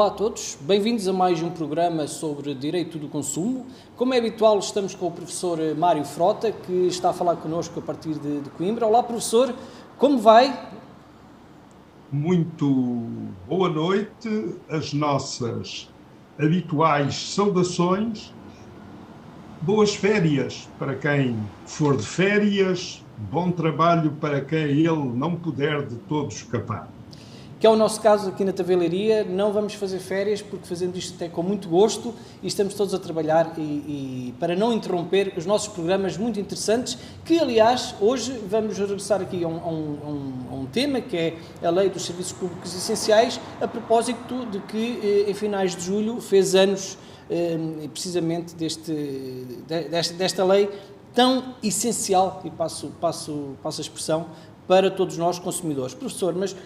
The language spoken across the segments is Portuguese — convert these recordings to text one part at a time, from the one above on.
Olá a todos, bem-vindos a mais um programa sobre direito do consumo. Como é habitual, estamos com o professor Mário Frota, que está a falar connosco a partir de Coimbra. Olá, professor, como vai? Muito boa noite, as nossas habituais saudações, boas férias para quem for de férias, bom trabalho para quem ele não puder de todo escapar. Que é o nosso caso aqui na Tavelaria. Não vamos fazer férias porque fazemos isto até com muito gosto e estamos todos a trabalhar e para não interromper os nossos programas muito interessantes, que aliás hoje vamos regressar aqui a um tema que é a Lei dos Serviços Públicos Essenciais, a propósito de que em finais de julho fez anos precisamente desta lei tão essencial, e passo a expressão, para todos nós consumidores. Professor, mas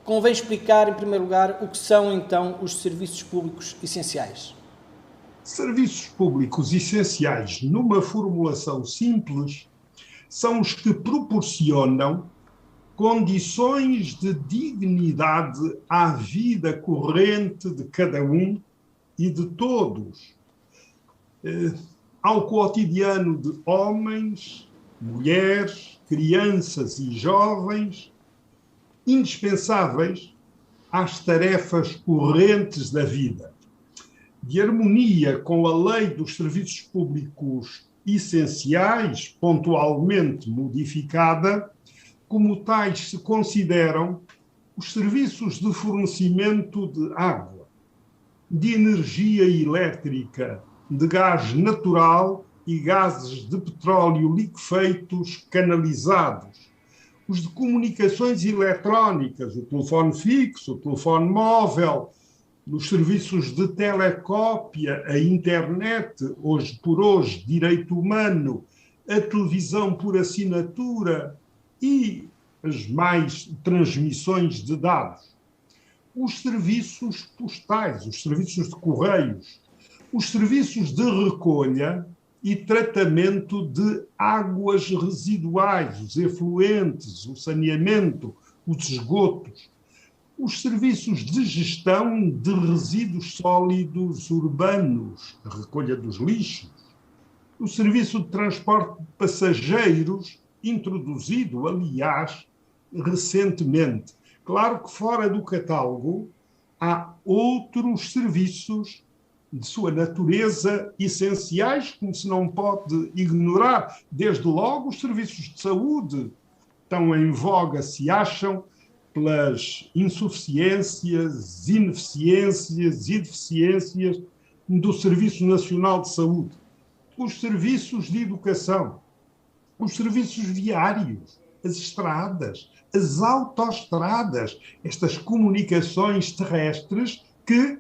convém explicar, em primeiro lugar, o que são, então, os serviços públicos essenciais. Serviços públicos essenciais, numa formulação simples, são os que proporcionam condições de dignidade à vida corrente de cada um e de todos, ao cotidiano de homens, mulheres, crianças e jovens, indispensáveis às tarefas correntes da vida. De harmonia com a Lei dos Serviços Públicos Essenciais, pontualmente modificada, como tais se consideram os serviços de fornecimento de água, de energia elétrica, de gás natural e gases de petróleo liquefeitos canalizados, os de comunicações eletrónicas, o telefone fixo, o telefone móvel, os serviços de telecópia, a internet, hoje por hoje, direito humano, a televisão por assinatura e as mais transmissões de dados. Os serviços postais, os serviços de correios, os serviços de recolha e tratamento de águas residuais, os efluentes, o saneamento, os esgotos, os serviços de gestão de resíduos sólidos urbanos, a recolha dos lixos, o serviço de transporte de passageiros, introduzido, aliás, recentemente. Claro que fora do catálogo há outros serviços de sua natureza essenciais, como se não pode ignorar. Desde logo, os serviços de saúde estão em voga, se acham, pelas insuficiências, ineficiências e deficiências do Serviço Nacional de Saúde. Os serviços de educação, os serviços viários, as estradas, as autoestradas, estas comunicações terrestres que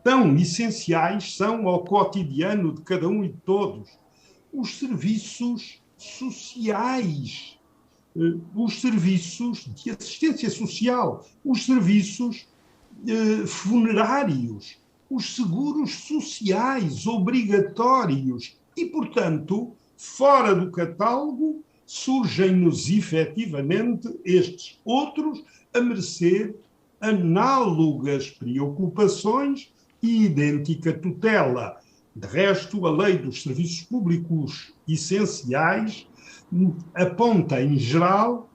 tão essenciais são ao cotidiano de cada um e de todos. Os serviços sociais, os serviços de assistência social, os serviços funerários, os seguros sociais obrigatórios e, portanto, fora do catálogo, surgem-nos efetivamente estes outros a merecer análogas preocupações e idêntica tutela. De resto, a Lei dos Serviços Públicos Essenciais aponta, em geral,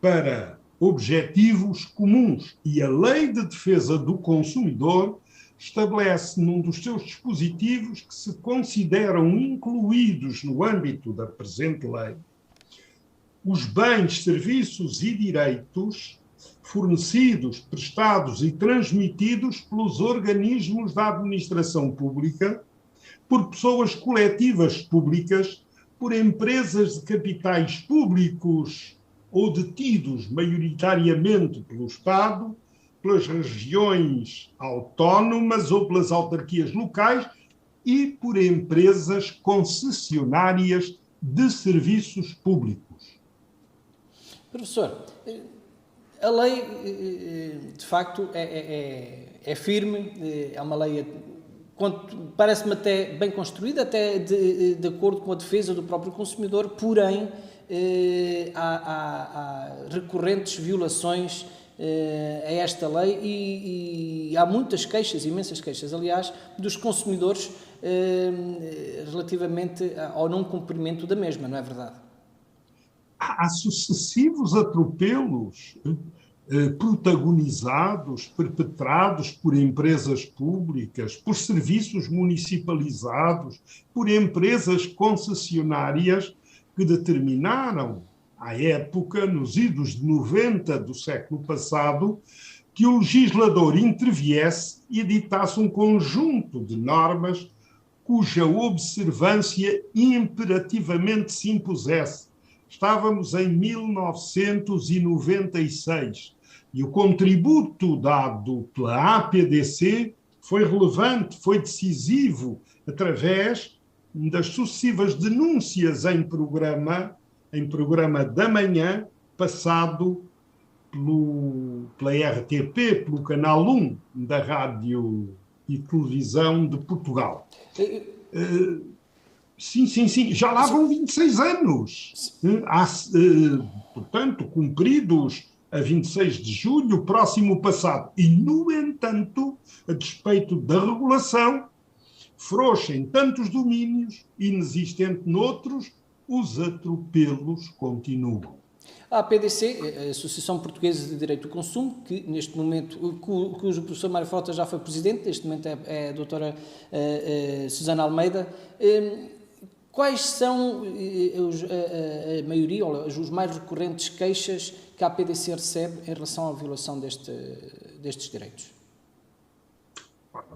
para objetivos comuns e a Lei de Defesa do Consumidor estabelece num dos seus dispositivos que se consideram incluídos no âmbito da presente lei os bens, serviços e direitos fornecidos, prestados e transmitidos pelos organismos da administração pública, por pessoas coletivas públicas, por empresas de capitais públicos ou detidos maioritariamente pelo Estado, pelas regiões autónomas ou pelas autarquias locais e por empresas concessionárias de serviços públicos. Professor, a lei, de facto, é firme, é uma lei, parece-me até bem construída, até de acordo com a defesa do próprio consumidor, porém há recorrentes violações a esta lei e há muitas queixas, imensas queixas, aliás, dos consumidores relativamente ao não cumprimento da mesma, não é verdade? Há sucessivos atropelos protagonizados, perpetrados por empresas públicas, por serviços municipalizados, por empresas concessionárias que determinaram, à época, nos idos de 90 do século passado, que o legislador interviesse e editasse um conjunto de normas cuja observância imperativamente se impusesse. Estávamos em 1996 e o contributo dado pela APDC foi relevante, foi decisivo, através das sucessivas denúncias em programa da manhã, passado pela RTP, pelo Canal 1 da Rádio e Televisão de Portugal. Sim, já lá vão 26 anos. Portanto, cumpridos a 26 de julho, próximo passado. E, no entanto, a despeito da regulação, frouxa em tantos domínios, inexistente noutros, os atropelos continuam. A APDC, a Associação Portuguesa de Direito do Consumo, que neste momento, cujo professor Mário Frota já foi presidente, neste momento é a doutora Susana Almeida. Quais são a maioria, ou os mais recorrentes queixas que a APDC recebe em relação à violação destes direitos?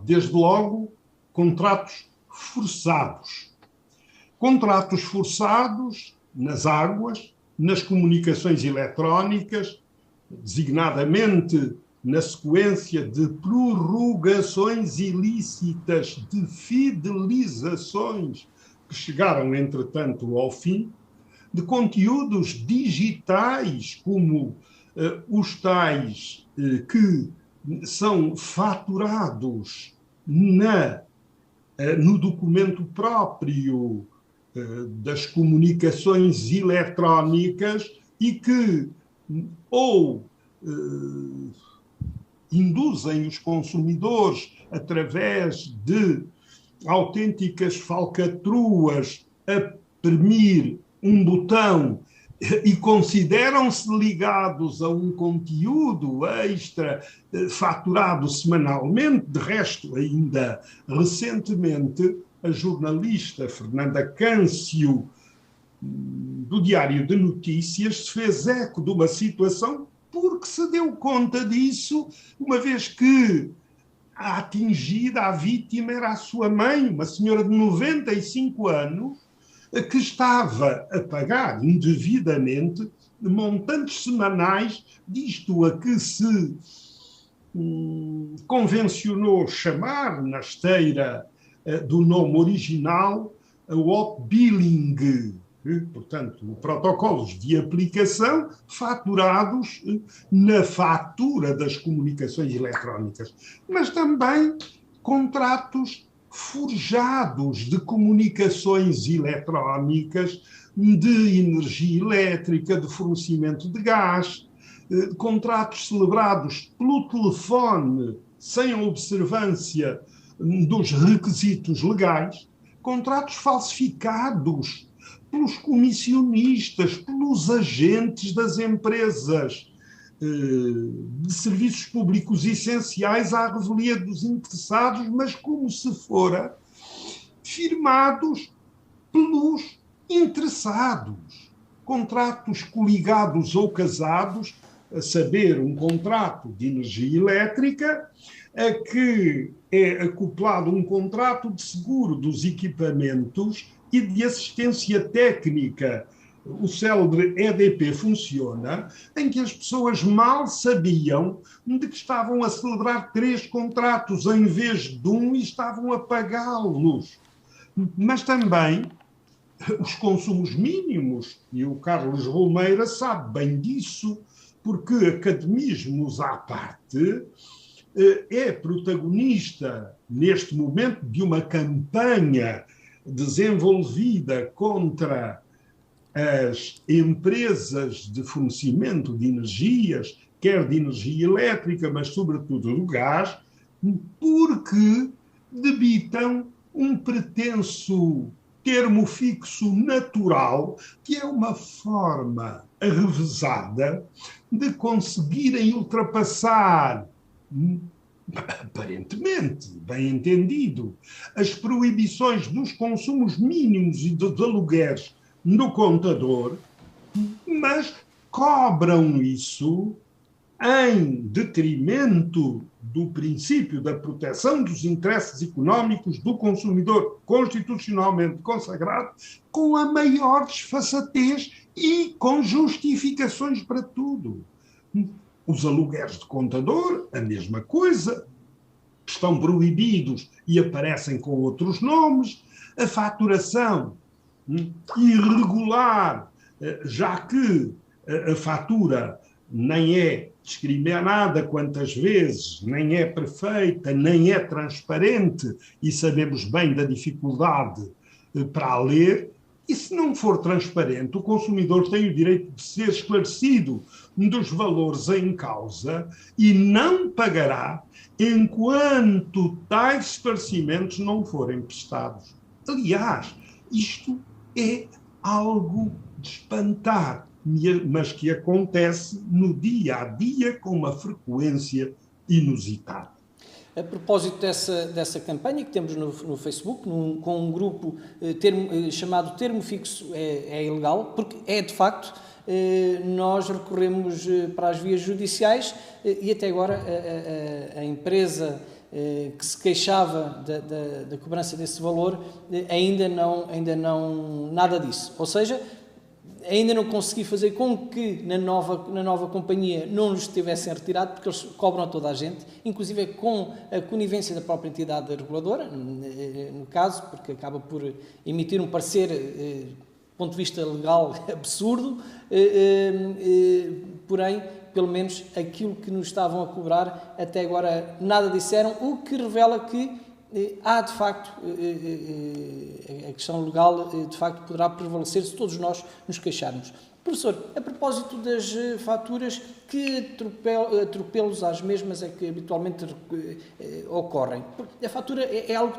Desde logo, contratos forçados. Contratos forçados nas águas, nas comunicações eletrónicas, designadamente na sequência de prorrogações ilícitas, de fidelizações que chegaram, entretanto, ao fim, de conteúdos digitais, como os tais que são faturados no documento próprio das comunicações eletrónicas e que ou induzem os consumidores através de autênticas falcatruas a premir um botão e consideram-se ligados a um conteúdo extra faturado semanalmente. De resto, ainda recentemente, a jornalista Fernanda Câncio, do Diário de Notícias, se fez eco de uma situação porque se deu conta disso, uma vez que a atingida, a vítima, era a sua mãe, uma senhora de 95 anos, que estava a pagar indevidamente montantes semanais disto a que se convencionou chamar, na esteira do nome original, o outbilling, portanto, protocolos de aplicação faturados na fatura das comunicações eletrónicas, mas também contratos forjados de comunicações eletrónicas, de energia elétrica, de fornecimento de gás, contratos celebrados pelo telefone sem a observância dos requisitos legais, contratos falsificados pelos comissionistas, pelos agentes das empresas de serviços públicos essenciais à revelia dos interessados, mas como se fora firmados pelos interessados. Contratos coligados ou casados, a saber, um contrato de energia elétrica, a que é acoplado um contrato de seguro dos equipamentos e de assistência técnica, o célebre EDP Funciona, em que as pessoas mal sabiam de que estavam a celebrar 3 contratos em vez de um e estavam a pagá-los. Mas também os consumos mínimos, e o Carlos Romeira sabe bem disso, porque academismos à parte, é protagonista neste momento de uma campanha desenvolvida contra as empresas de fornecimento de energias, quer de energia elétrica, mas sobretudo do gás, porque debitam um pretenso termo fixo natural, que é uma forma arrevesada de conseguirem ultrapassar, aparentemente, bem entendido, as proibições dos consumos mínimos e dos alugueres no contador, mas cobram isso em detrimento do princípio da proteção dos interesses económicos do consumidor constitucionalmente consagrado, com a maior desfaçatez e com justificações para tudo. Os alugueres de contador, a mesma coisa, estão proibidos e aparecem com outros nomes. A faturação irregular, já que a fatura nem é discriminada quantas vezes, nem é perfeita, nem é transparente, e sabemos bem da dificuldade para a ler, e se não for transparente, o consumidor tem o direito de ser esclarecido dos valores em causa e não pagará enquanto tais esclarecimentos não forem prestados. Aliás, isto é algo de espantar, mas que acontece no dia a dia com uma frequência inusitada. A propósito dessa campanha que temos no Facebook, com um grupo chamado Termo Fixo é Ilegal, porque é de facto, nós recorremos para as vias judiciais e até agora a empresa que se queixava da cobrança desse valor ainda não nada disso. Ou seja, ainda não consegui fazer com que na nova companhia não nos tivessem retirado, porque eles cobram a toda a gente, inclusive com a conivência da própria entidade reguladora, no caso, porque acaba por emitir um parecer, do ponto de vista legal, absurdo, porém, pelo menos aquilo que nos estavam a cobrar, até agora nada disseram, o que revela que há, de facto, a questão legal, de facto, poderá prevalecer se todos nós nos queixarmos. Professor, a propósito das faturas, que atropelos às mesmas é que habitualmente ocorrem? A fatura é algo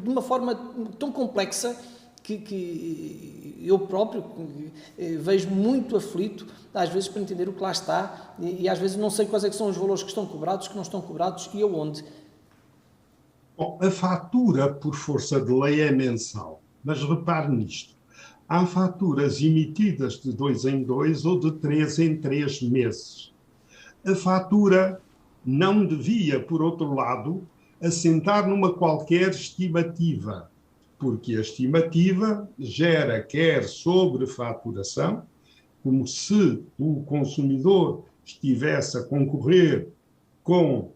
de uma forma tão complexa que eu próprio vejo muito aflito, às vezes, para entender o que lá está, e às vezes não sei quais é que são os valores que estão cobrados, que não estão cobrados e aonde. Bom, a fatura, por força de lei, é mensal. Mas repare nisto. Há faturas emitidas de 2 em 2 ou de 3 em 3 meses. A fatura não devia, por outro lado, assentar numa qualquer estimativa, porque a estimativa gera quer sobrefaturação, como se o consumidor estivesse a concorrer com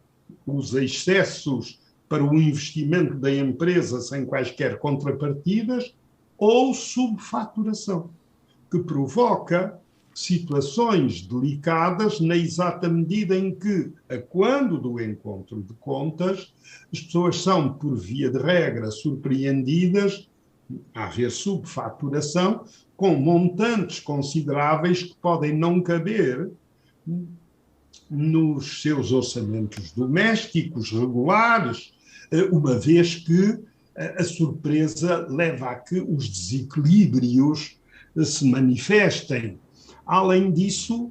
os excessos para o investimento da empresa sem quaisquer contrapartidas, ou subfaturação, que provoca situações delicadas na exata medida em que, a quando do encontro de contas, as pessoas são, por via de regra, surpreendidas a haver subfaturação com montantes consideráveis que podem não caber nos seus orçamentos domésticos regulares, uma vez que a surpresa leva a que os desequilíbrios se manifestem. Além disso,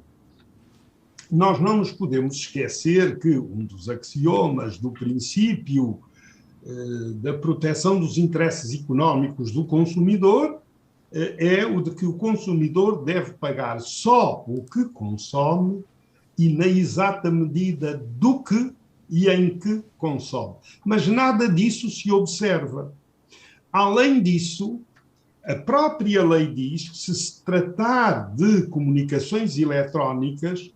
nós não nos podemos esquecer que um dos axiomas do princípio da proteção dos interesses económicos do consumidor é o de que o consumidor deve pagar só o que consome e na exata medida do que e em que consome. Mas nada disso se observa. Além disso, a própria lei diz que, se tratar de comunicações eletrónicas,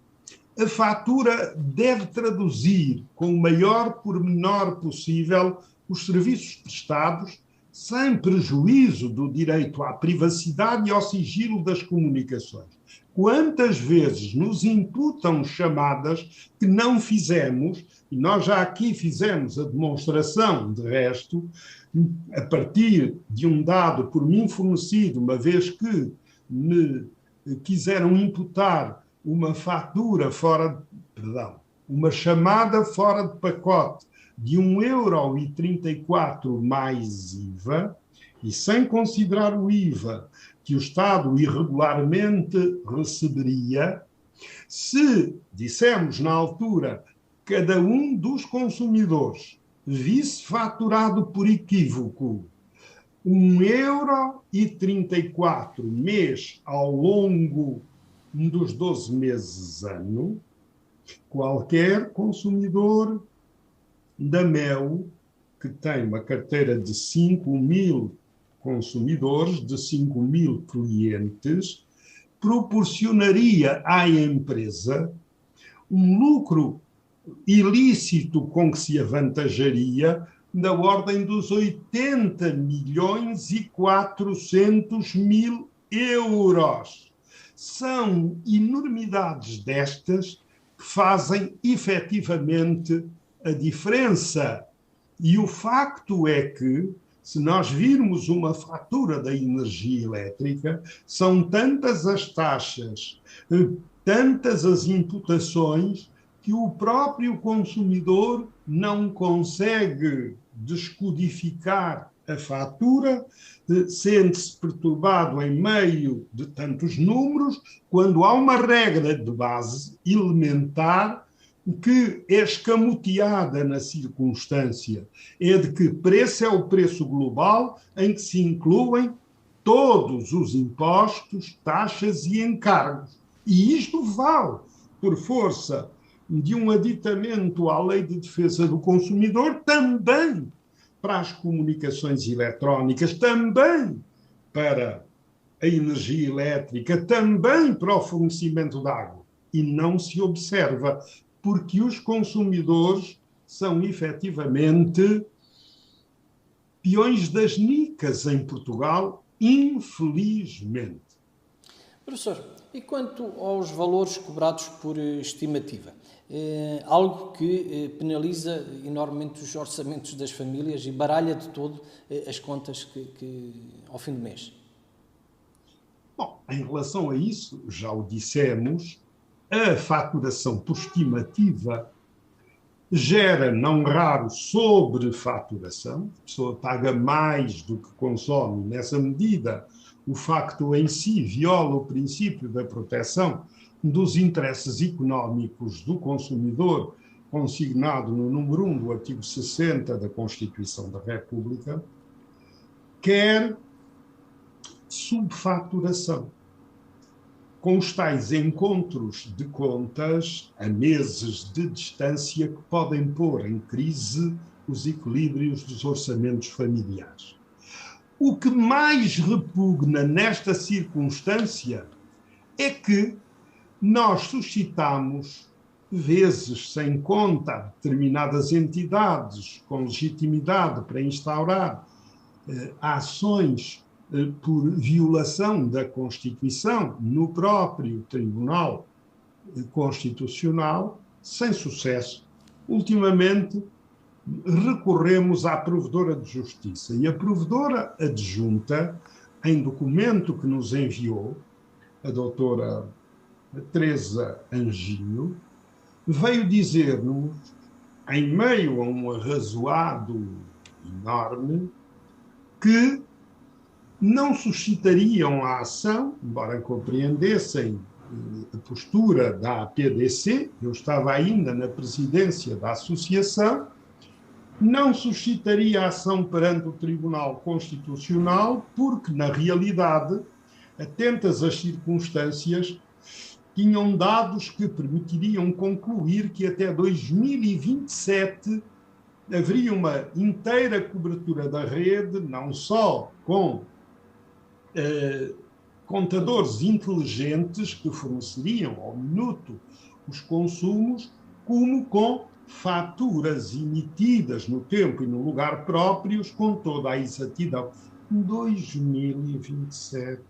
a fatura deve traduzir com o maior pormenor possível os serviços prestados sem prejuízo do direito à privacidade e ao sigilo das comunicações. Quantas vezes nos imputam chamadas que não fizemos, e nós já aqui fizemos a demonstração, de resto, a partir de um dado por mim fornecido, uma vez que me quiseram imputar uma fatura uma chamada fora de pacote de 1,34 € mais IVA, e sem considerar o IVA que o Estado irregularmente receberia, se dissemos na altura cada um dos consumidores visse faturado por equívoco 1,34 € mês ao longo dos 12 meses ano, qualquer consumidor da MEU que tem uma carteira de 5.000 consumidores, de 5.000 clientes, proporcionaria à empresa um lucro ilícito com que se avantajaria da ordem dos 80.400.000 €. São enormidades destas que fazem efetivamente a diferença. E o facto é que, se nós virmos uma fatura da energia elétrica, são tantas as taxas, tantas as imputações, que o próprio consumidor não consegue descodificar a fatura, sente-se perturbado em meio de tantos números, quando há uma regra de base elementar que é escamoteada na circunstância, é de que preço é o preço global em que se incluem todos os impostos, taxas e encargos. E isto vale por força de um aditamento à Lei de Defesa do Consumidor também para as comunicações eletrónicas, também para a energia elétrica, também para o fornecimento de água. E não se observa, porque os consumidores são efetivamente peões das nicas em Portugal, infelizmente. Professor, e quanto aos valores cobrados por estimativa? Algo que penaliza enormemente os orçamentos das famílias e baralha de todo as contas ao fim do mês. Bom, em relação a isso, já o dissemos, a faturação por estimativa gera, não raro, sobrefaturação. A pessoa paga mais do que consome. Nessa medida, o facto em si viola o princípio da proteção dos interesses económicos do consumidor, consignado no número 1 do artigo 60 da Constituição da República, quer subfaturação, com os tais encontros de contas a meses de distância que podem pôr em crise os equilíbrios dos orçamentos familiares. O que mais repugna nesta circunstância é que nós suscitamos, vezes sem conta, determinadas entidades com legitimidade para instaurar ações por violação da Constituição no próprio Tribunal Constitucional, sem sucesso. Ultimamente, recorremos à Provedora de Justiça. E a Provedora Adjunta, em documento que nos enviou, a doutora Teresa Anjinho, veio dizer-nos, em meio a um arrazoado enorme, que não suscitariam a ação, embora compreendessem a postura da APDC, eu estava ainda na presidência da associação, não suscitaria a ação perante o Tribunal Constitucional, porque, na realidade, atentas às circunstâncias, tinham dados que permitiriam concluir que até 2027 haveria uma inteira cobertura da rede, não só com contadores inteligentes que forneceriam ao minuto os consumos, como com faturas emitidas no tempo e no lugar próprios com toda a exatidão. 2027.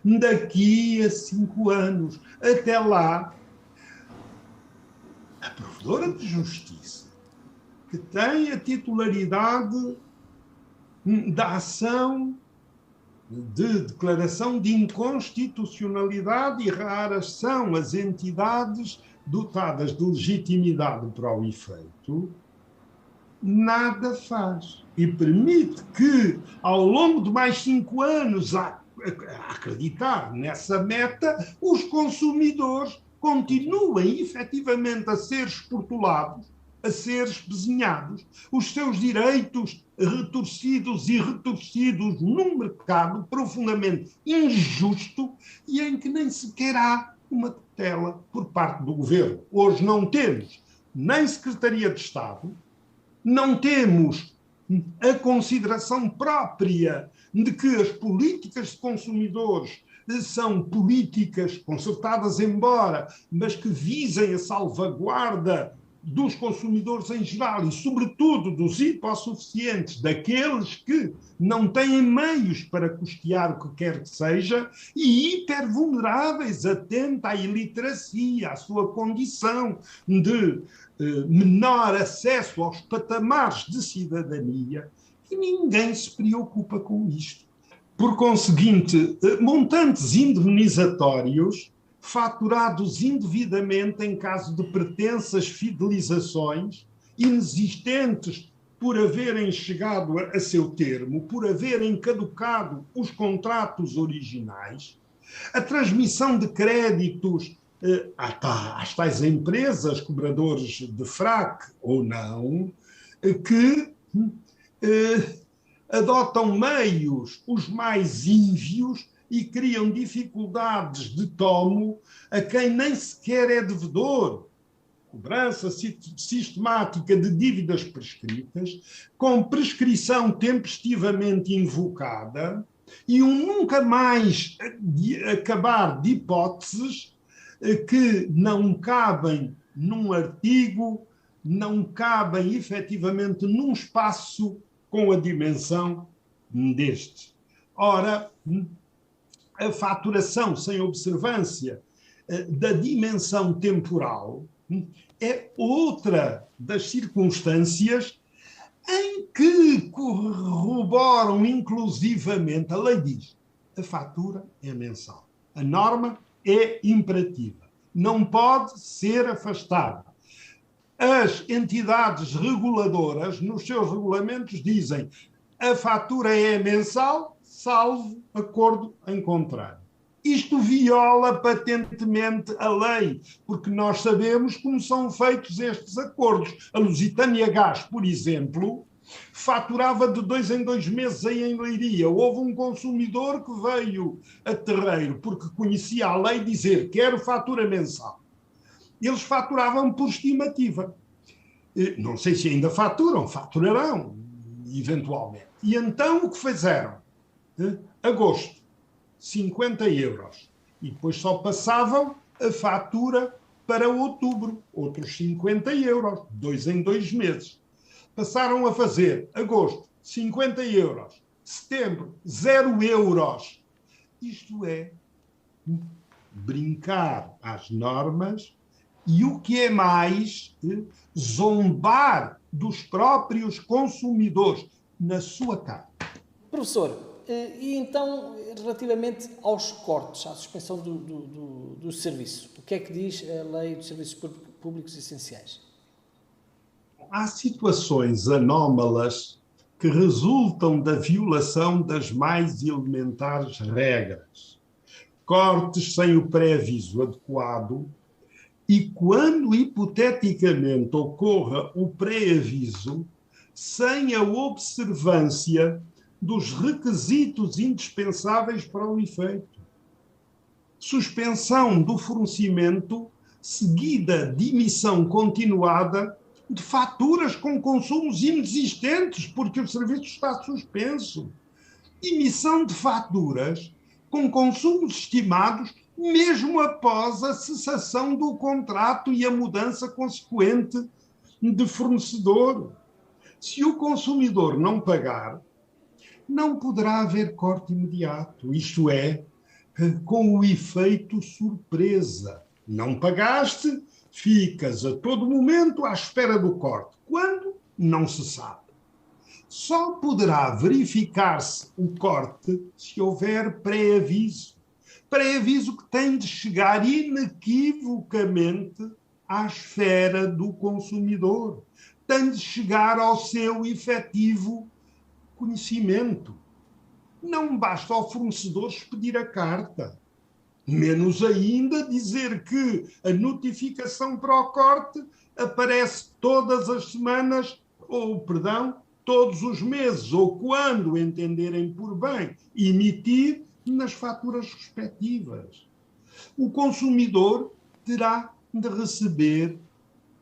Daqui a 5 anos. Até lá, a Provedora de Justiça, que tem a titularidade da ação de declaração de inconstitucionalidade, e raras são as entidades dotadas de legitimidade para o efeito, nada faz. E permite que, ao longo de mais 5 anos, a acreditar nessa meta, os consumidores continuem efetivamente a ser esportulados, a ser espezinhados, os seus direitos retorcidos e retorcidos num mercado profundamente injusto e em que nem sequer há uma tutela por parte do governo. Hoje não temos nem Secretaria de Estado, não temos a consideração própria de que as políticas de consumidores são políticas concertadas, embora, mas que visem a salvaguarda dos consumidores em geral e, sobretudo, dos hipossuficientes, daqueles que não têm meios para custear o que quer que seja, e hipervulneráveis, atenta à iliteracia, à sua condição de menor acesso aos patamares de cidadania, e ninguém se preocupa com isto. Por conseguinte, montantes indemnizatórios faturados indevidamente em caso de pretensas fidelizações, inexistentes por haverem chegado a seu termo, por haverem caducado os contratos originais, a transmissão de créditos às tais empresas, cobradores de FRAC ou não, que adotam meios os mais ínvios e criam dificuldades de tomo a quem nem sequer é devedor. Cobrança sistemática de dívidas prescritas, com prescrição tempestivamente invocada e um nunca mais acabar de hipóteses que não cabem num artigo, não cabem efetivamente num espaço com a dimensão deste. Ora, a faturação sem observância da dimensão temporal é outra das circunstâncias em que corroboram inclusivamente, a lei diz, a fatura é mensal. A norma é imperativa. Não pode ser afastada. As entidades reguladoras, nos seus regulamentos, dizem a fatura é mensal, salvo acordo em contrário. Isto viola patentemente a lei, porque nós sabemos como são feitos estes acordos. A Lusitânia Gás, por exemplo, faturava de 2 em 2 meses em Leiria. Houve um consumidor que veio a terreiro, porque conhecia a lei, dizer quero fatura mensal. Eles faturavam por estimativa. Não sei se ainda faturarão, eventualmente. E então o que fizeram? Agosto, 50 euros. E depois só passavam a fatura para outubro, outros 50 euros, 2 em 2 meses. Passaram a fazer agosto, 50 euros, setembro, 0 euros. Isto é brincar às normas e, o que é mais, zombar dos próprios consumidores na sua cara. Professor, e então, relativamente aos cortes, à suspensão do serviço, o que é que diz a Lei dos Serviços Públicos Essenciais? Há situações anómalas que resultam da violação das mais elementares regras. Cortes sem o pré-aviso adequado e, quando hipoteticamente ocorra o pré-aviso, sem a observância dos requisitos indispensáveis para o efeito. Suspensão do fornecimento seguida de emissão continuada de faturas com consumos inexistentes, porque o serviço está suspenso. Emissão de faturas com consumos estimados mesmo após a cessação do contrato e a mudança consequente de fornecedor. Se o consumidor não pagar, não poderá haver corte imediato, isto é, com o efeito surpresa. Não pagaste, ficas a todo momento à espera do corte. Quando? Não se sabe. Só poderá verificar-se o corte se houver pré-aviso. Pré-aviso que tem de chegar inequivocamente à esfera do consumidor. Tem de chegar ao seu efetivo conhecimento. Não basta ao fornecedor expedir a carta. Menos ainda dizer que a notificação para o corte aparece todas as semanas, ou, perdão, todos os meses, ou quando entenderem por bem, emitir nas faturas respectivas. O consumidor terá de receber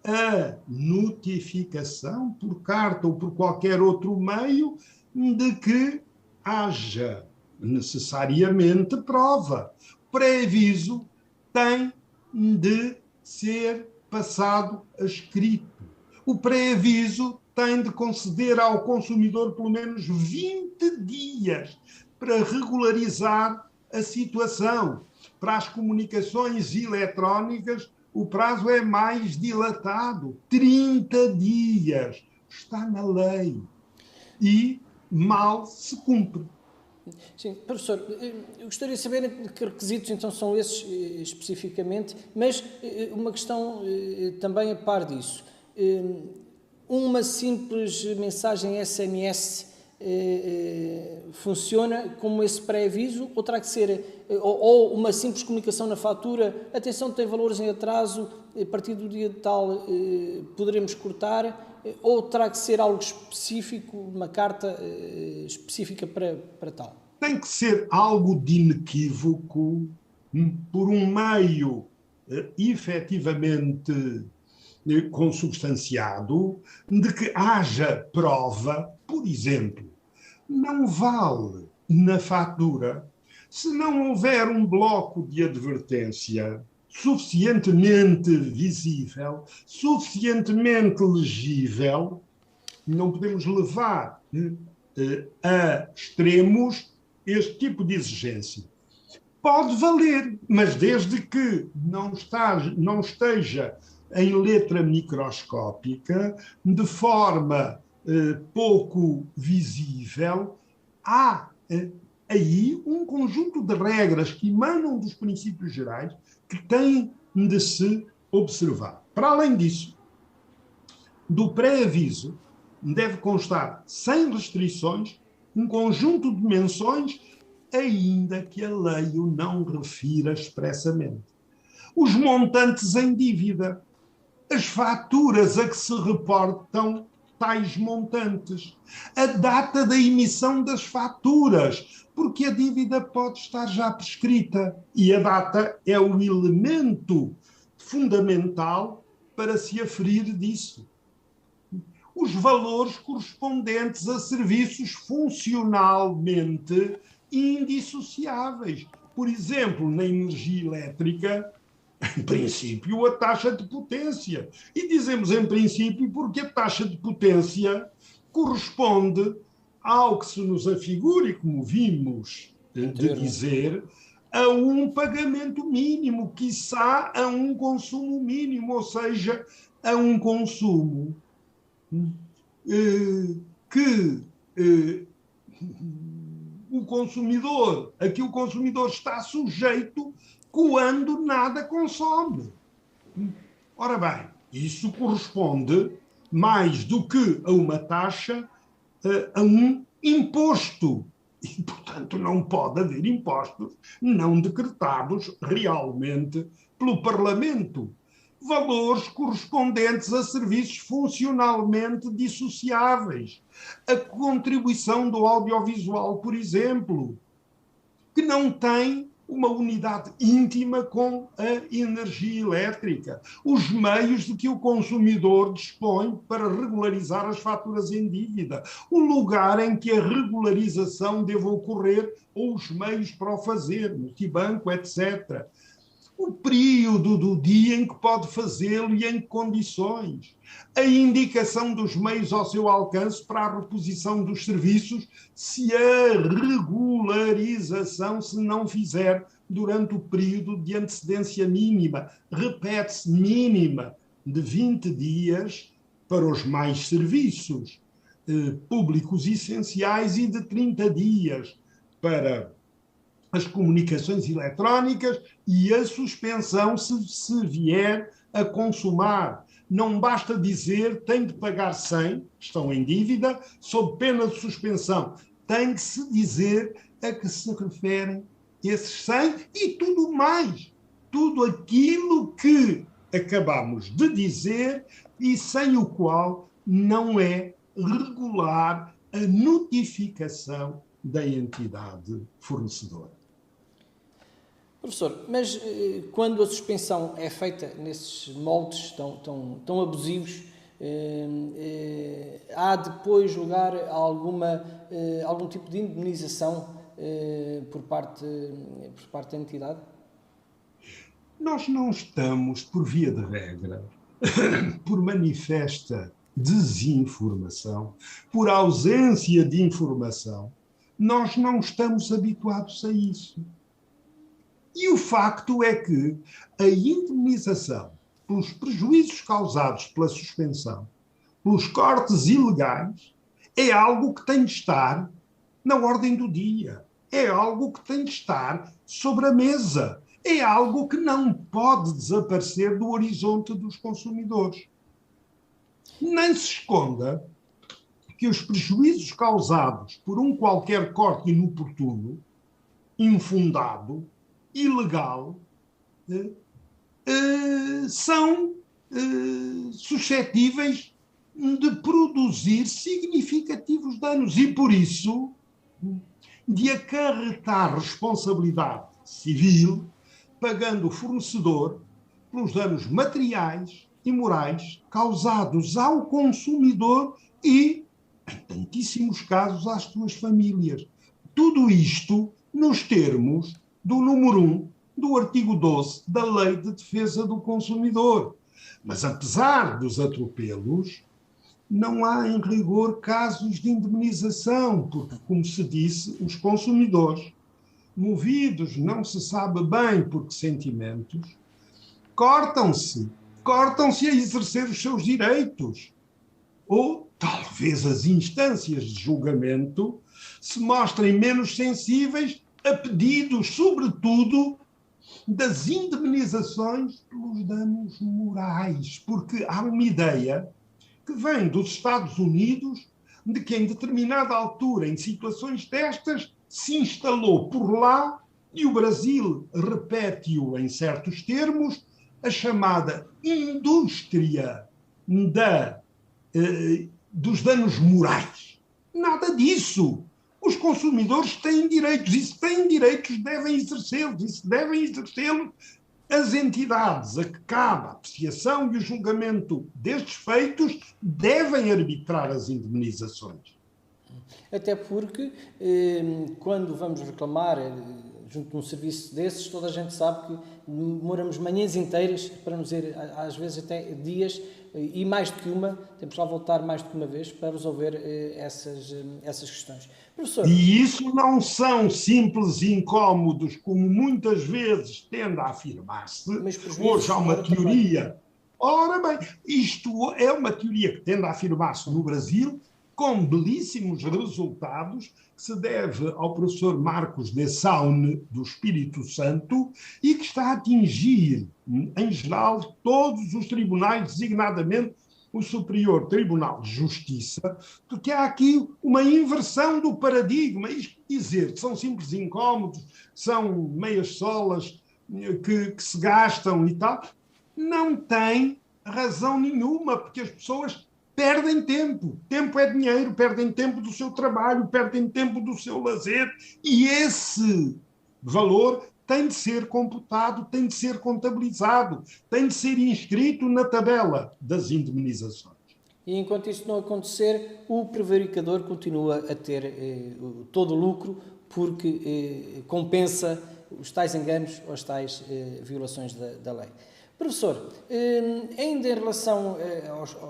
a notificação por carta ou por qualquer outro meio de que haja necessariamente prova. Pré-aviso tem de ser passado a escrito. O pré-aviso tem de conceder ao consumidor pelo menos 20 dias para regularizar a situação. Para as comunicações eletrónicas, o prazo é mais dilatado, 30 dias. Está na lei e mal se cumpre. Sim, professor, eu gostaria de saber que requisitos então são esses especificamente, mas uma questão também a par disso. Uma simples mensagem SMS funciona como esse pré-aviso ou terá que ser, ou uma simples comunicação na fatura, atenção, tem valores em atraso, a partir do dia de tal poderemos cortar, ou terá que ser algo específico, uma carta específica para tal? Tem que ser algo de inequívoco, por um meio efetivamente consubstanciado, de que haja prova. Por exemplo, não vale na fatura se não houver um bloco de advertência suficientemente visível, suficientemente legível. Não podemos levar a extremos este tipo de exigência. Pode valer, mas desde que não esteja em letra microscópica, de forma pouco visível, há aí um conjunto de regras que emanam dos princípios gerais que têm de se observar. Para além disso, do pré-aviso deve constar, sem restrições, um conjunto de menções, ainda que a lei o não refira expressamente. Os montantes em dívida, as faturas a que se reportam tais montantes, a data da emissão das faturas, porque a dívida pode estar já prescrita e a data é o elemento fundamental para se aferir disso. Os valores correspondentes a serviços funcionalmente indissociáveis. Por exemplo, na energia elétrica, em princípio, a taxa de potência. E dizemos em princípio porque a taxa de potência corresponde ao que se nos afigura, e como vimos de dizer, a um pagamento mínimo, quiçá a um consumo mínimo, ou seja, a um consumo a que o consumidor está sujeito quando nada consome. Ora bem, isso corresponde mais do que a uma taxa, a um imposto. E, portanto, não pode haver impostos não decretados realmente pelo Parlamento. Valores correspondentes a serviços funcionalmente dissociáveis. A contribuição do audiovisual, por exemplo, que não tem uma unidade íntima com a energia elétrica. Os meios de que o consumidor dispõe para regularizar as faturas em dívida. O lugar em que a regularização deve ocorrer ou os meios para o fazer, multibanco, etc. o período do dia em que pode fazê-lo e em que condições, a indicação dos meios ao seu alcance para a reposição dos serviços, se a regularização se não fizer durante o período de antecedência mínima. Repete-se, mínima de 20 dias para os mais serviços públicos essenciais e de 30 dias para as comunicações eletrónicas e a suspensão se vier a consumar. Não basta dizer tem de pagar 100, estão em dívida, sob pena de suspensão. Tem que se dizer a que se referem esses 100 e tudo mais. Tudo aquilo que acabamos de dizer e sem o qual não é regular a notificação da entidade fornecedora. Professor, mas quando a suspensão é feita nesses moldes tão abusivos, há depois lugar a algum tipo de indemnização por parte da entidade? Nós não estamos, por via de regra, por manifesta desinformação, por ausência de informação, nós não estamos habituados a isso. E o facto é que a indemnização pelos prejuízos causados pela suspensão, pelos cortes ilegais, é algo que tem de estar na ordem do dia, é algo que tem de estar sobre a mesa, é algo que não pode desaparecer do horizonte dos consumidores. Nem se esconda que os prejuízos causados por um qualquer corte inoportuno, infundado, ilegal, são suscetíveis de produzir significativos danos e, por isso, de acarretar responsabilidade civil, pagando o fornecedor pelos danos materiais e morais causados ao consumidor e, em tantíssimos casos, às suas famílias. Tudo isto nos termos do número 1 do artigo 12 da Lei de Defesa do Consumidor. Mas, apesar dos atropelos, não há, em rigor, casos de indemnização, porque, como se disse, os consumidores, movidos não se sabe bem por que sentimentos, cortam-se a exercer os seus direitos. Ou, talvez, as instâncias de julgamento se mostrem menos sensíveis a pedidos, sobretudo, das indemnizações pelos danos morais, porque há uma ideia que vem dos Estados Unidos de que em determinada altura, em situações destas, se instalou por lá, e o Brasil repete-o em certos termos, a chamada indústria dos danos morais. Nada disso. Os consumidores têm direitos, e se têm direitos devem exercê-los, e se devem exercê-los, as entidades a que cabe a apreciação e o julgamento destes feitos devem arbitrar as indemnizações. Até porque, quando vamos reclamar junto de um serviço desses, toda a gente sabe que demoramos manhãs inteiras, para não dizer às vezes até dias, e mais do que uma, temos que lá voltar mais do que uma vez para resolver essas questões. Professor. E isso não são simples incómodos, como muitas vezes tende a afirmar-se. Hoje há uma teoria. Ora bem, isto é uma teoria que tende a afirmar-se no Brasil, com belíssimos resultados, que se deve ao professor Marcos de Saune, do Espírito Santo, e que está a atingir, em geral, todos os tribunais, designadamente o Superior Tribunal de Justiça, porque há aqui uma inversão do paradigma. Isto dizer que são simples incómodos, são meias solas que se gastam e tal, não tem razão nenhuma, porque as pessoas perdem tempo. Tempo é dinheiro, perdem tempo do seu trabalho, perdem tempo do seu lazer, e esse valor tem de ser computado, tem de ser contabilizado, tem de ser inscrito na tabela das indemnizações. E enquanto isso não acontecer, o prevaricador continua a ter todo o lucro, porque compensa os tais enganos ou as tais violações da lei. Professor, ainda em relação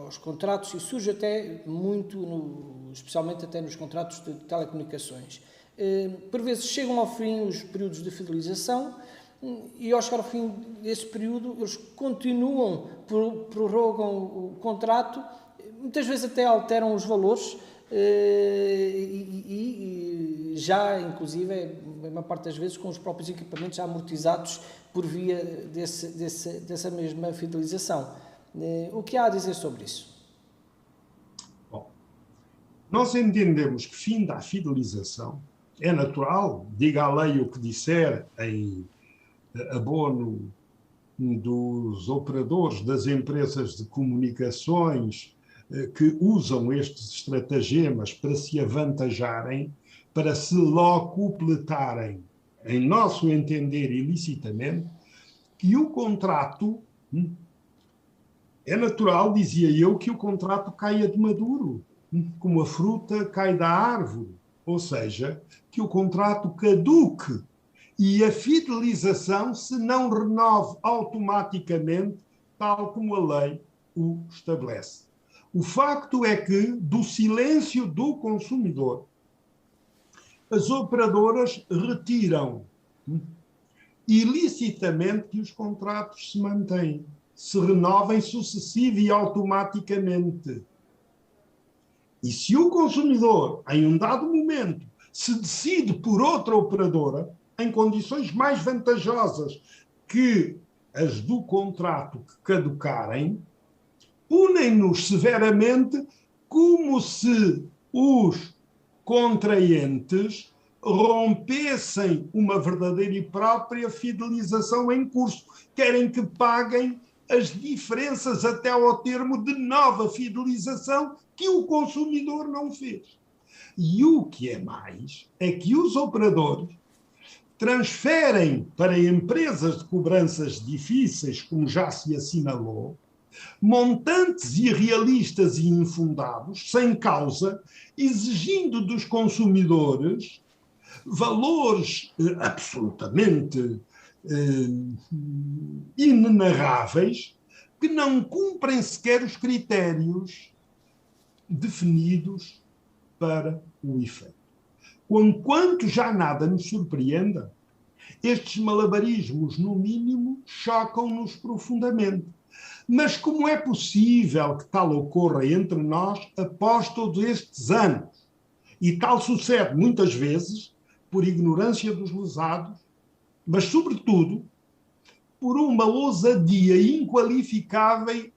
aos contratos, e surge até muito, especialmente até nos contratos de telecomunicações, por vezes chegam ao fim os períodos de fidelização e ao chegar ao fim desse período eles continuam, prorrogam o contrato, muitas vezes até alteram os valores e já, inclusive, a maior parte das vezes com os próprios equipamentos já amortizados por via dessa mesma fidelização. O que há a dizer sobre isso? Bom, nós entendemos que fim da fidelização é natural, diga a lei o que disser em abono dos operadores das empresas de comunicações que usam estes estratagemas para se avantajarem, para se locupletarem, em nosso entender ilicitamente, que o contrato, é natural, dizia eu, que o contrato caia de maduro, como a fruta cai da árvore, ou seja, que o contrato caduque e a fidelização se não renove automaticamente, tal como a lei o estabelece. O facto é que, do silêncio do consumidor, as operadoras retiram ilicitamente que os contratos se mantêm, se renovem sucessiva e automaticamente. E se o consumidor, em um dado momento, se decide por outra operadora, em condições mais vantajosas que as do contrato que caducarem, punem-nos severamente como se os contraentes rompessem uma verdadeira e própria fidelização em curso. Querem que paguem as diferenças até ao termo de nova fidelização que o consumidor não fez. E o que é mais é que os operadores transferem para empresas de cobranças difíceis, como já se assinalou, montantes irrealistas e infundados, sem causa, exigindo dos consumidores valores absolutamente inenarráveis, que não cumprem sequer os critérios definidos para o efeito. Conquanto já nada nos surpreenda, estes malabarismos, no mínimo, chocam-nos profundamente. Mas como é possível que tal ocorra entre nós após todos estes anos? E tal sucede muitas vezes por ignorância dos lesados, mas, sobretudo, por uma ousadia inqualificável,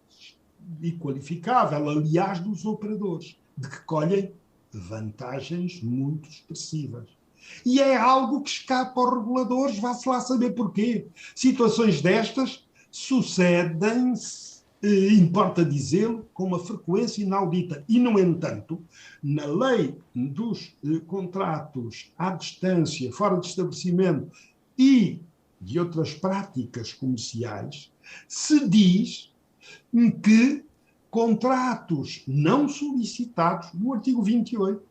aliás, dos operadores, de que colhem vantagens muito expressivas. E é algo que escapa aos reguladores, vá-se lá saber porquê. Situações destas sucedem-se, importa dizê-lo, com uma frequência inaudita. E, no entanto, na lei dos contratos à distância, fora de estabelecimento e de outras práticas comerciais, se diz que contratos não solicitados, no artigo 28,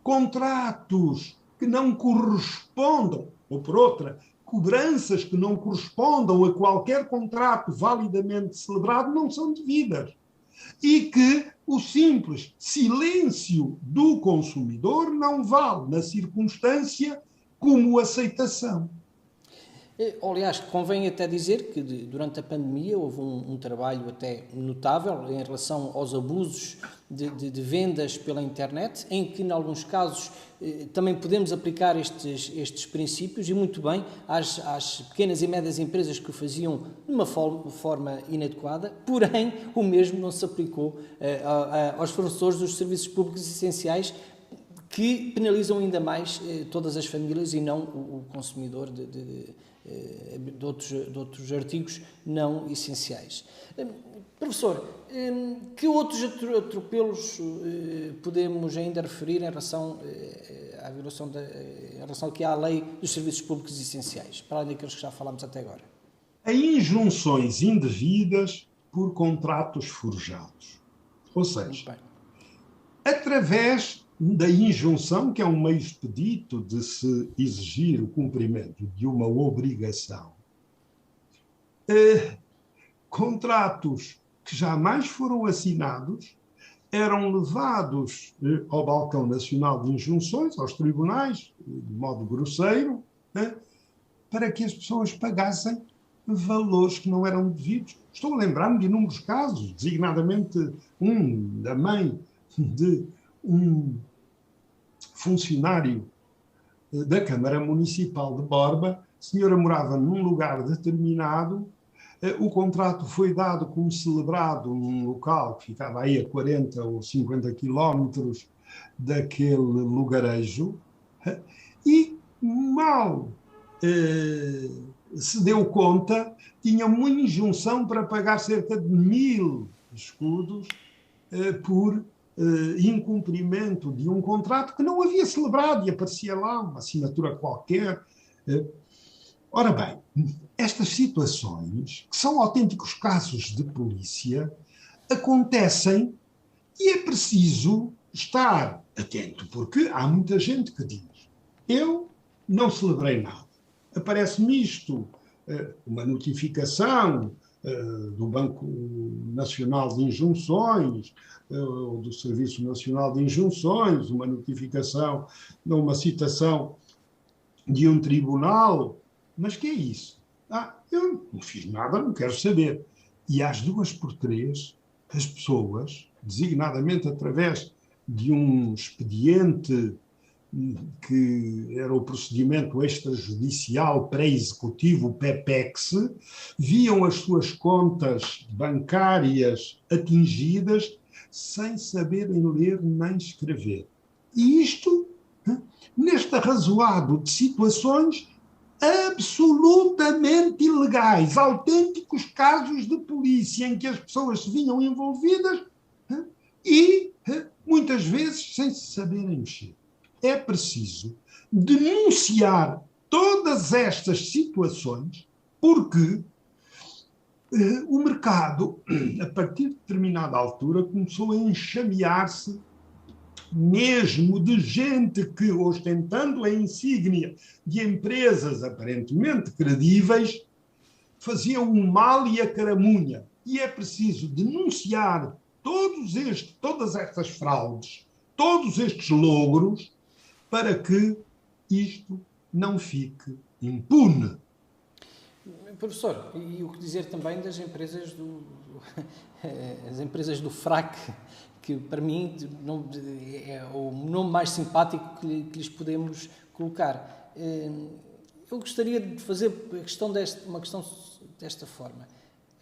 contratos que não correspondam, ou por outra, cobranças que não correspondam a qualquer contrato validamente celebrado, não são devidas. E que o simples silêncio do consumidor não vale, na circunstância, como aceitação. Aliás, convém até dizer que durante a pandemia houve um trabalho até notável em relação aos abusos de vendas pela internet, em que, em alguns casos, também podemos aplicar estes princípios, e muito bem, às pequenas e médias empresas que o faziam de uma forma inadequada, porém, o mesmo não se aplicou aos fornecedores dos serviços públicos essenciais, que penalizam ainda mais todas as famílias e não o consumidor de outros artigos não essenciais. Professor, que outros atropelos podemos ainda referir em relação à violação em relação aqui à lei dos serviços públicos essenciais, para além daqueles que já falámos até agora? A injunções indevidas por contratos forjados. Ou seja, através da injunção, que é um meio expedito de se exigir o cumprimento de uma obrigação, contratos que jamais foram assinados eram levados ao balcão nacional de injunções, aos tribunais, de modo grosseiro, para que as pessoas pagassem valores que não eram devidos. Estou a lembrar-me de inúmeros casos, designadamente um da mãe de um funcionário da Câmara Municipal de Borba. A senhora morava num lugar determinado, o contrato foi dado como celebrado num local que ficava aí a 40 ou 50 quilómetros daquele lugarejo, e mal se deu conta, tinha uma injunção para pagar cerca de 1000 escudos por incumprimento de um contrato que não havia celebrado, e aparecia lá uma assinatura qualquer. Ora bem, estas situações, que são autênticos casos de polícia, acontecem e é preciso estar atento, porque há muita gente que diz: eu não celebrei nada. Aparece-me isto, uma notificação do Banco Nacional de Injunções, ou do Serviço Nacional de Injunções, uma notificação, uma citação de um tribunal. Mas que é isso? Eu não fiz nada, não quero saber. E às 2 por 3, as pessoas, designadamente através de um expediente que era o procedimento extrajudicial pré-executivo, PEPEX, viam as suas contas bancárias atingidas sem saberem ler nem escrever. E isto, neste arrazoado de situações absolutamente ilegais, autênticos casos de polícia em que as pessoas se vinham envolvidas e muitas vezes sem se saberem mexer. É preciso denunciar todas estas situações, porque o mercado, a partir de determinada altura, começou a enxamear-se mesmo de gente que, ostentando a insígnia de empresas aparentemente credíveis, faziam o mal e a caramunha. E é preciso denunciar todas estas fraudes, todos estes logros, para que isto não fique impune. Professor, e o que dizer também das empresas as empresas do FRAC, que para mim é o nome mais simpático que lhes podemos colocar. Eu gostaria de fazer uma questão desta forma.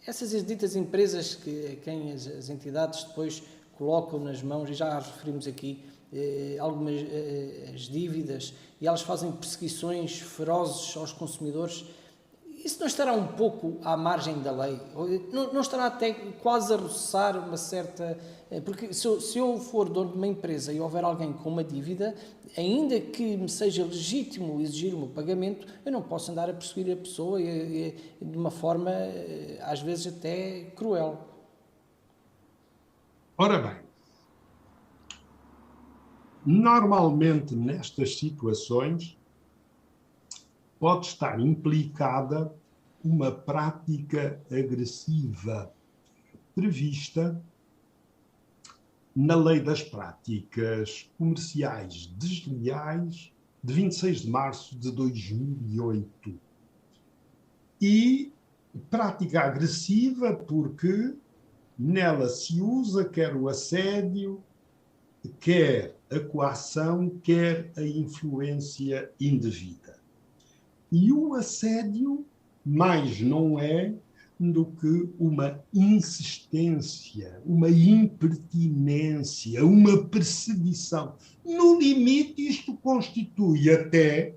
Essas ditas empresas a quem as entidades depois colocam nas mãos, e já as referimos aqui, algumas as dívidas, e elas fazem perseguições ferozes aos consumidores, isso não estará um pouco à margem da lei? Não estará até quase a roçar uma certa... Porque se eu for dono de uma empresa e houver alguém com uma dívida, ainda que me seja legítimo exigir o meu pagamento, eu não posso andar a perseguir a pessoa de uma forma, às vezes, até cruel. Ora bem, normalmente nestas situações pode estar implicada uma prática agressiva prevista na Lei das Práticas Comerciais Desleais de 26 de março de 2008. E prática agressiva porque nela se usa quer o assédio, quer a coação, quer a influência indevida. E o assédio mais não é do que uma insistência, uma impertinência, uma perseguição. No limite, isto constitui até,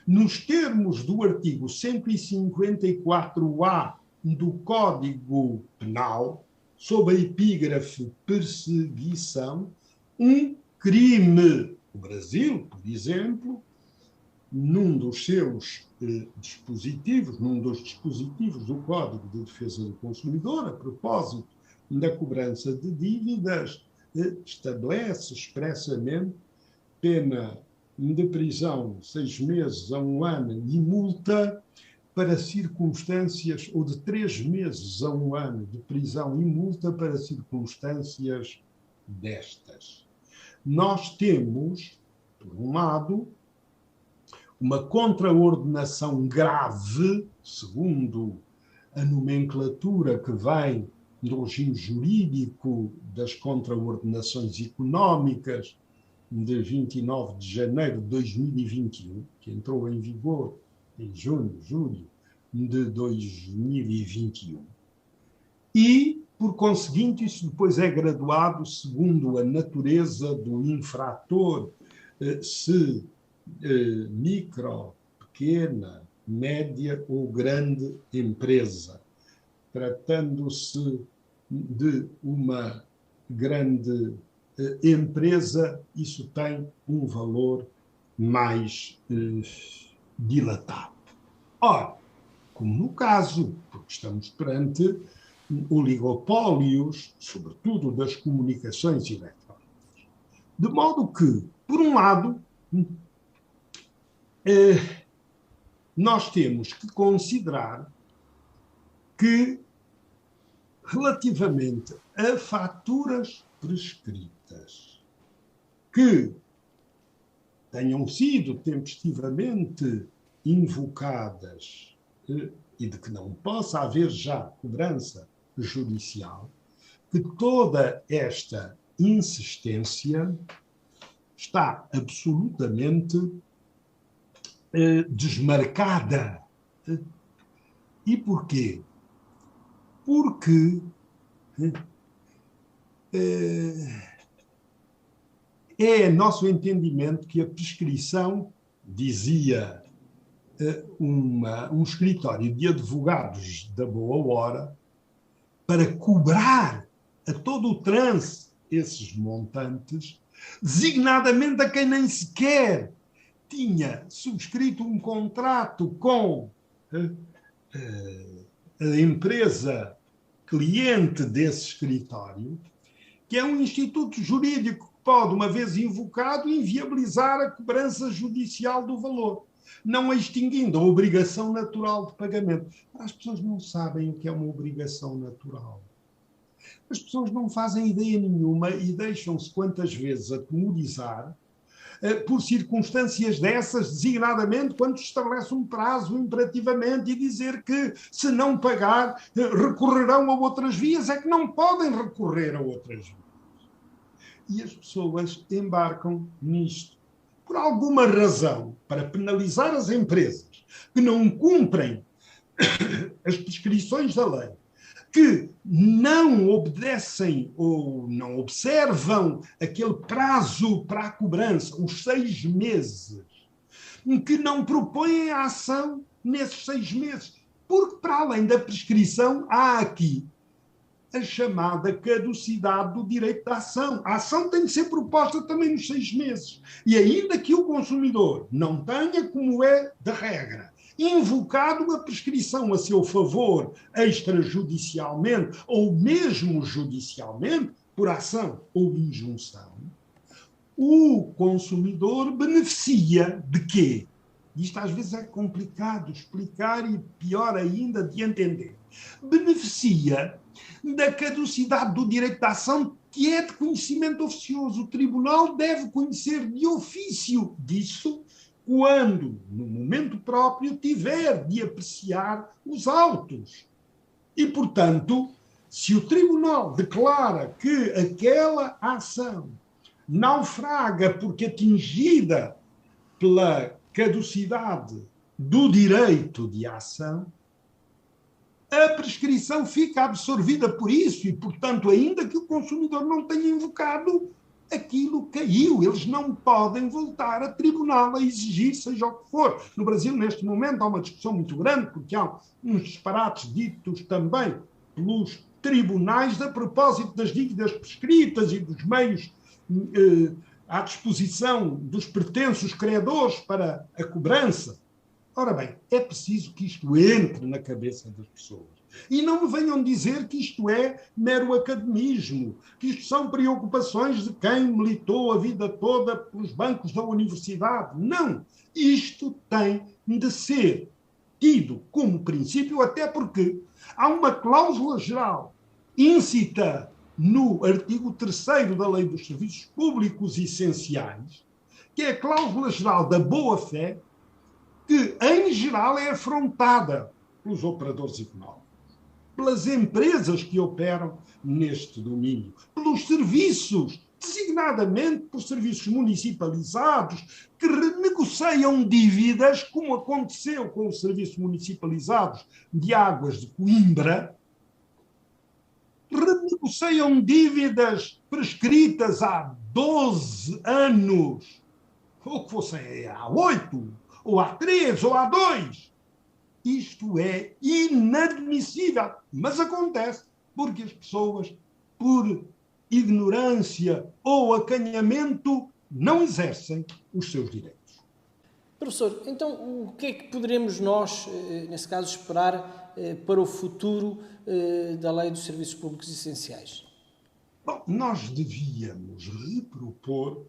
nos termos do artigo 154-A do Código Penal, sob a epígrafe perseguição, um crime. O Brasil, por exemplo, num dos seus dispositivos, num dos dispositivos do Código de Defesa do Consumidor, a propósito da cobrança de dívidas, estabelece expressamente pena de prisão 6 meses a 1 ano e multa para circunstâncias, ou de 3 meses a 1 ano de prisão e multa para circunstâncias destas. Nós temos, por um lado, uma contraordenação grave, segundo a nomenclatura que vem do regime jurídico das contraordenações económicas de 29 de janeiro de 2021, que entrou em vigor em julho de 2021. E, por conseguinte, isso depois é graduado segundo a natureza do infrator, se micro, pequena, média ou grande empresa. Tratando-se de uma grande empresa, isso tem um valor mais dilatado. Ora, como no caso, porque estamos perante oligopólios, sobretudo das comunicações eletrónicas. De modo que, por um lado, nós temos que considerar que, relativamente a faturas prescritas que tenham sido tempestivamente invocadas e de que não possa haver já cobrança judicial, que toda esta insistência está absolutamente desmarcada. E porquê? Porque é nosso entendimento que a prescrição, dizia um escritório de advogados da boa hora, para cobrar a todo o trance esses montantes, designadamente a quem nem sequer tinha subscrito um contrato com a empresa cliente desse escritório, que é um instituto jurídico que pode, uma vez invocado, inviabilizar a cobrança judicial do valor, não extinguindo a obrigação natural de pagamento. As pessoas não sabem o que é uma obrigação natural. As pessoas não fazem ideia nenhuma e deixam-se quantas vezes atemorizar por circunstâncias dessas, designadamente quando se estabelece um prazo imperativamente e dizer que, se não pagar, recorrerão a outras vias. É que não podem recorrer a outras vias. E as pessoas embarcam nisto. Por alguma razão, para penalizar as empresas que não cumprem as prescrições da lei, que não obedecem ou não observam aquele prazo para a cobrança, os 6 meses, que não propõem a ação nesses 6 meses. Porque, para além da prescrição, há aqui a chamada caducidade do direito da ação. A ação tem de ser proposta também nos 6 meses. E ainda que o consumidor não tenha, como é da regra, invocado a prescrição a seu favor extrajudicialmente ou mesmo judicialmente, por ação ou injunção, o consumidor beneficia de quê? Isto às vezes é complicado de explicar e pior ainda de entender. Beneficia da caducidade do direito de ação, que é de conhecimento oficioso. O tribunal deve conhecer de ofício disso quando, no momento próprio, tiver de apreciar os autos. E, portanto, se o tribunal declara que aquela ação naufraga porque atingida pela caducidade do direito de ação, a prescrição fica absorvida por isso e, portanto, ainda que o consumidor não tenha invocado, aquilo caiu. Eles não podem voltar a tribunal a exigir, seja o que for. No Brasil, neste momento, há uma discussão muito grande, porque há uns disparates ditos também pelos tribunais a propósito das dívidas prescritas e dos meios à disposição dos pretensos credores para a cobrança. Ora bem, é preciso que isto entre na cabeça das pessoas. E não me venham dizer que isto é mero academismo, que isto são preocupações de quem militou a vida toda pelos bancos da universidade. Não! Isto tem de ser tido como princípio, até porque há uma cláusula geral íncita no artigo 3º da Lei dos Serviços Públicos Essenciais, que é a cláusula geral da boa-fé, que, em geral, é afrontada pelos operadores económicos, pelas empresas que operam neste domínio, pelos serviços, designadamente por serviços municipalizados, que renegociam dívidas, como aconteceu com os serviços municipalizados de Águas de Coimbra, renegociam dívidas prescritas há 12 anos, ou que fossem há 8, ou há 3, ou há 2. Isto é inadmissível. Mas acontece porque as pessoas, por ignorância ou acanhamento, não exercem os seus direitos. Professor, então o que é que poderemos nós, nesse caso, esperar para o futuro da Lei dos Serviços Públicos Essenciais? Bom, nós devíamos repropor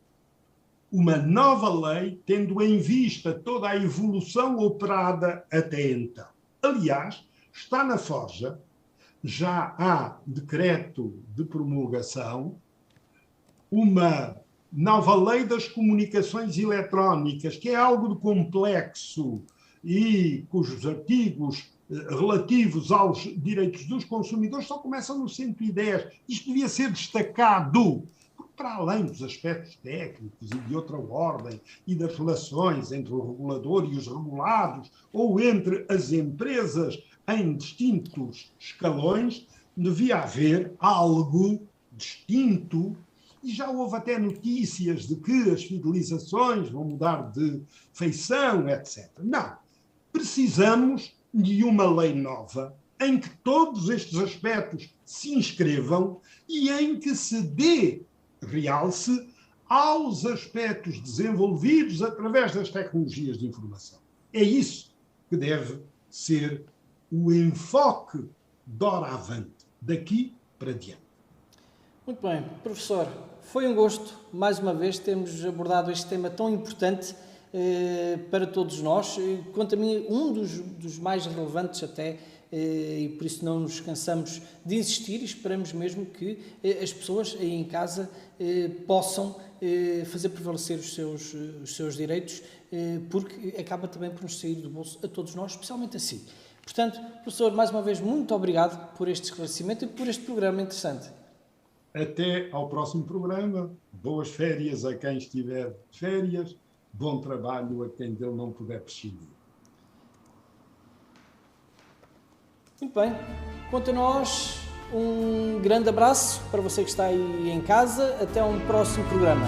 uma nova lei, tendo em vista toda a evolução operada até então. Aliás, está na forja, já há decreto de promulgação, uma nova lei das comunicações eletrónicas, que é algo de complexo e cujos artigos relativos aos direitos dos consumidores só começam no 110. Isto devia ser destacado, porque para além dos aspectos técnicos e de outra ordem e das relações entre o regulador e os regulados, ou entre as empresas em distintos escalões, devia haver algo distinto. E já houve até notícias de que as fidelizações vão mudar de feição, etc. Não. Precisamos de uma lei nova em que todos estes aspectos se inscrevam e em que se dê realce aos aspectos desenvolvidos através das tecnologias de informação. É isso que deve ser o enfoque doravante, daqui para diante. Muito bem, professor, foi um gosto, mais uma vez, termos abordado este tema tão importante para todos nós. Quanto a mim, um dos mais relevantes até, e por isso não nos cansamos de insistir e esperamos mesmo que as pessoas aí em casa possam fazer prevalecer os seus direitos, porque acaba também por nos sair do bolso a todos nós, especialmente assim. Portanto, professor, mais uma vez, muito obrigado por este esclarecimento e por este programa interessante. Até ao próximo programa. Boas férias a quem estiver de férias. Bom trabalho a quem dele não puder prescindir. Muito bem. Quanto a nós, um grande abraço para você que está aí em casa. Até um próximo programa.